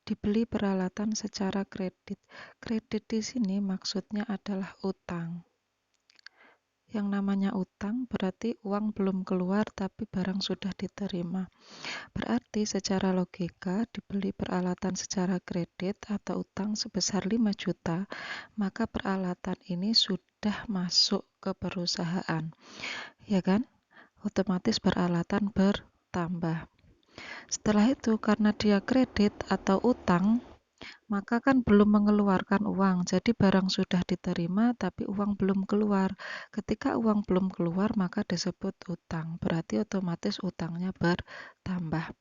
Dibeli peralatan secara kredit. Kredit di sini maksudnya adalah utang. Yang namanya utang berarti uang belum keluar tapi barang sudah diterima. Berarti secara logika dibeli peralatan secara kredit atau utang sebesar 5 juta, maka peralatan ini sudah masuk ke perusahaan. Ya kan? Otomatis peralatan bertambah. Setelah itu karena dia kredit atau utang, maka kan belum mengeluarkan uang, jadi barang sudah diterima tapi uang belum keluar. Ketika uang belum keluar maka disebut utang, berarti otomatis utangnya bertambah.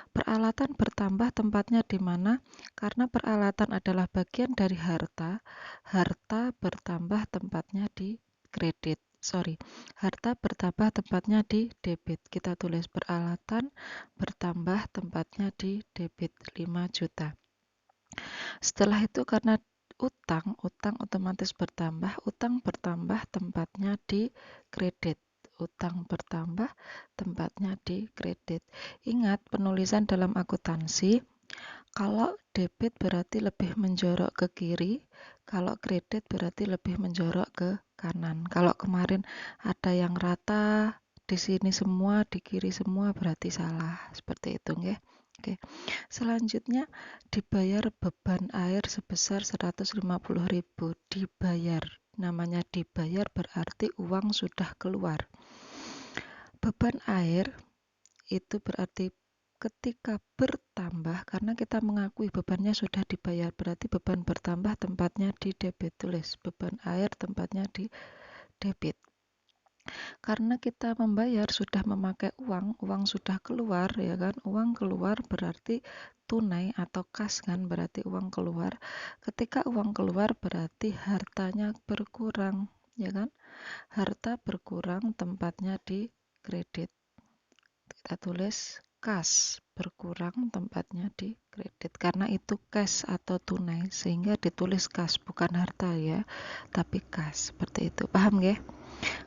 Peralatan bertambah tempatnya di mana? Karena peralatan adalah bagian dari harta, harta bertambah tempatnya di kredit. Harta bertambah tempatnya di debit. Kita tulis peralatan bertambah tempatnya di debit 5 juta. Setelah itu karena utang otomatis bertambah, utang bertambah tempatnya di kredit. Utang bertambah tempatnya di kredit. Ingat penulisan dalam akuntansi, kalau debit berarti lebih menjorok ke kiri, kalau kredit berarti lebih menjorok ke kanan. Kalau kemarin ada yang rata di sini semua, di kiri semua berarti salah. Seperti itu, nggih. Oke. Selanjutnya dibayar beban air sebesar 150.000. Dibayar. Namanya dibayar berarti uang sudah keluar. Beban air itu berarti ketika bertambah, karena kita mengakui bebannya sudah dibayar, berarti beban bertambah tempatnya di debit. Tulis beban air tempatnya di debit. Karena kita membayar sudah memakai uang, uang sudah keluar, ya kan? Uang keluar berarti tunai atau kas kan, berarti uang keluar. Ketika uang keluar berarti hartanya berkurang, ya kan? Harta berkurang tempatnya di kredit. Kita tulis kas berkurang tempatnya di kredit karena itu cash atau tunai, sehingga ditulis kas bukan harta ya, tapi kas. Seperti itu. Paham nggih?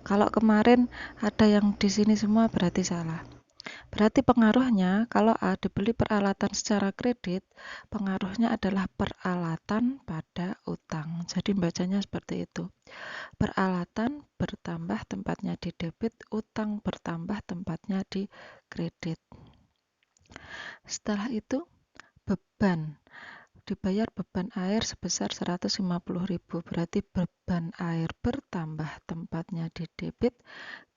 Kalau kemarin ada yang di sini semua berarti salah. Berarti pengaruhnya kalau dibeli peralatan secara kredit, pengaruhnya adalah peralatan pada utang. Jadi bacanya seperti itu. Peralatan bertambah tempatnya di debit, utang bertambah tempatnya di kredit. Setelah itu beban. Dibayar beban air sebesar 150.000, berarti beban air bertambah tempatnya di debit,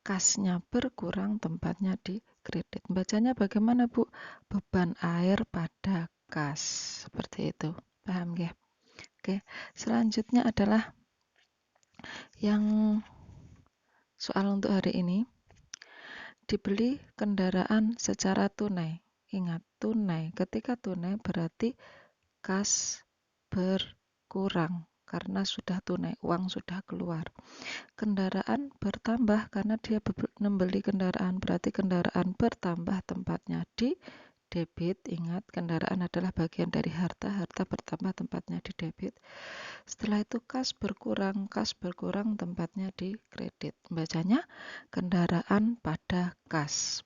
kasnya berkurang tempatnya di kredit. Bacanya bagaimana, Bu? Beban air pada kas. Seperti itu. Paham ya? Oke. Selanjutnya adalah yang soal untuk hari ini. Dibeli kendaraan secara tunai. Ingat, tunai. Ketika tunai berarti kas berkurang karena sudah tunai, uang sudah keluar. Kendaraan bertambah karena dia membeli kendaraan, berarti kendaraan bertambah tempatnya di debit. Ingat, kendaraan adalah bagian dari harta, harta bertambah tempatnya di debit. Setelah itu kas berkurang tempatnya di kredit. Bacanya kendaraan pada kas.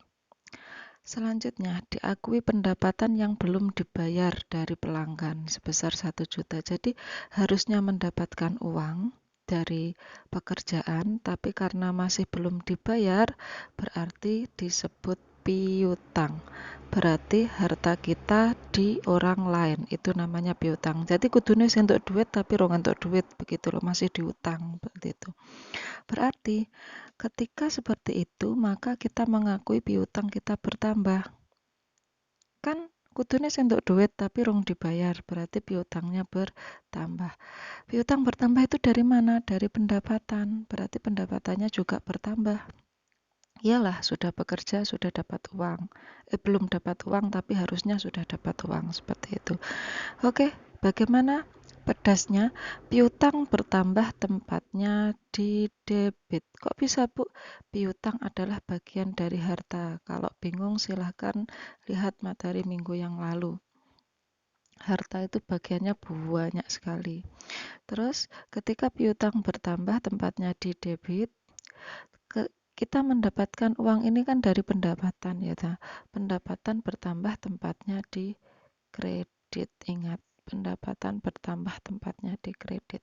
Selanjutnya, diakui pendapatan yang belum dibayar dari pelanggan sebesar 1 juta. Jadi, harusnya mendapatkan uang dari pekerjaan, tapi karena masih belum dibayar, berarti disebut piutang. Berarti harta kita di orang lain, itu namanya piutang. Jadi, kudune entuk duit tapi rong entuk duit, begitu loh, masih diutang, seperti itu. Berarti ketika seperti itu, maka kita mengakui piutang kita bertambah. Kan kudune entuk duit tapi rong dibayar, berarti piutangnya bertambah. Piutang bertambah itu dari mana? Dari pendapatan. Berarti pendapatannya juga bertambah. Iyalah, sudah bekerja, sudah dapat uang. Belum dapat uang tapi harusnya sudah dapat uang, seperti itu. Oke, bagaimana pedasnya? Piutang bertambah tempatnya di debit. Kok bisa, Bu? Piutang adalah bagian dari harta. Kalau bingung silahkan lihat materi minggu yang lalu. Harta itu bagiannya banyak sekali. Terus ketika piutang bertambah tempatnya di debit, kita mendapatkan uang ini kan dari pendapatan ya. Pendapatan bertambah tempatnya di kredit. kredit. Ingat, pendapatan bertambah tempatnya di kredit.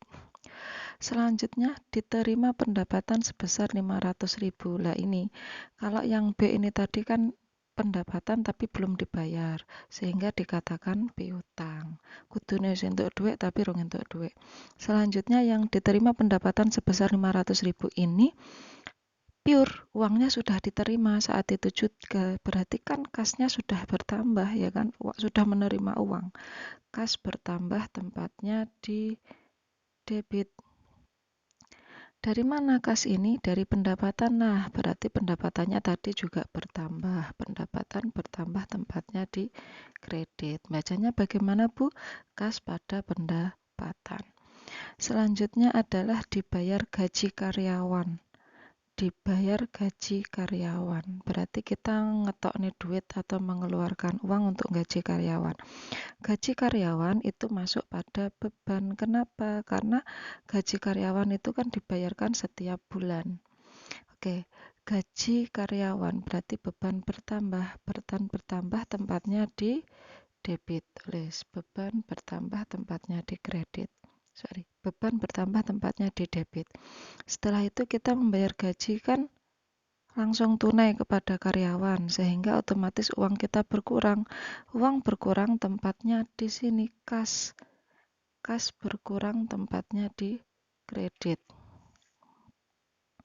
Selanjutnya, diterima pendapatan sebesar 500.000. Lah ini, kalau yang B ini tadi kan pendapatan tapi belum dibayar, sehingga dikatakan piutang. Kudune wis entuk dhuwit tapi rong entuk dhuwit. Selanjutnya yang diterima pendapatan sebesar 500.000 ini pure uangnya sudah diterima saat itu juga, berarti kan kasnya sudah bertambah ya kan, sudah menerima uang. Kas bertambah tempatnya di debit. Dari mana kas ini? Dari pendapatan. Nah, berarti pendapatannya tadi juga bertambah. Pendapatan bertambah tempatnya di kredit. Bacanya bagaimana, Bu? Kas pada pendapatan. Selanjutnya adalah dibayar gaji karyawan. Dibayar gaji karyawan. Berarti kita ngetok nih duit atau mengeluarkan uang untuk gaji karyawan. Gaji karyawan itu masuk pada beban. Kenapa? Karena gaji karyawan itu kan dibayarkan setiap bulan. Oke, gaji karyawan berarti beban bertambah. Beban bertambah tempatnya di debit. Tulis beban bertambah tempatnya di kredit. Beban bertambah tempatnya di debit. Setelah itu kita membayar gaji kan langsung tunai kepada karyawan, sehingga otomatis uang kita berkurang. Uang berkurang tempatnya di sini kas. Kas berkurang tempatnya di kredit.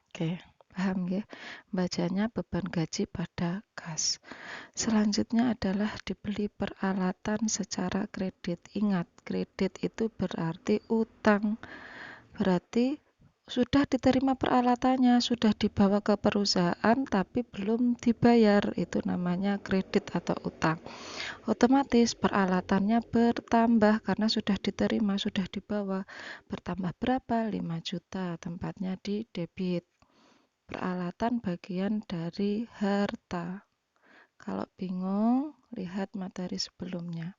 Oke, paham ya? Bacanya beban gaji pada kas. Selanjutnya adalah dibeli peralatan secara kredit. Ingat, kredit itu berarti utang. Berarti sudah diterima peralatannya, sudah dibawa ke perusahaan tapi belum dibayar. Itu namanya kredit atau utang. Otomatis peralatannya bertambah karena sudah diterima, sudah dibawa. Bertambah berapa? 5 juta, tempatnya di debit. Peralatan bagian dari harta. Kalau bingung, lihat materi sebelumnya.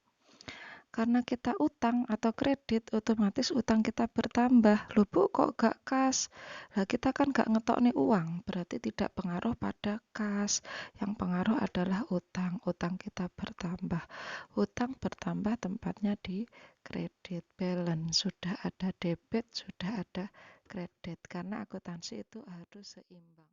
Karena kita utang atau kredit, otomatis utang kita bertambah. Loh Bu, kok gak kas? Lah kita kan gak ngetok nih uang, berarti tidak pengaruh pada kas. Yang pengaruh adalah utang. Utang kita bertambah. Utang bertambah tempatnya di kredit. Balance, sudah ada debit, sudah ada kredit. Karena akuntansi itu harus seimbang.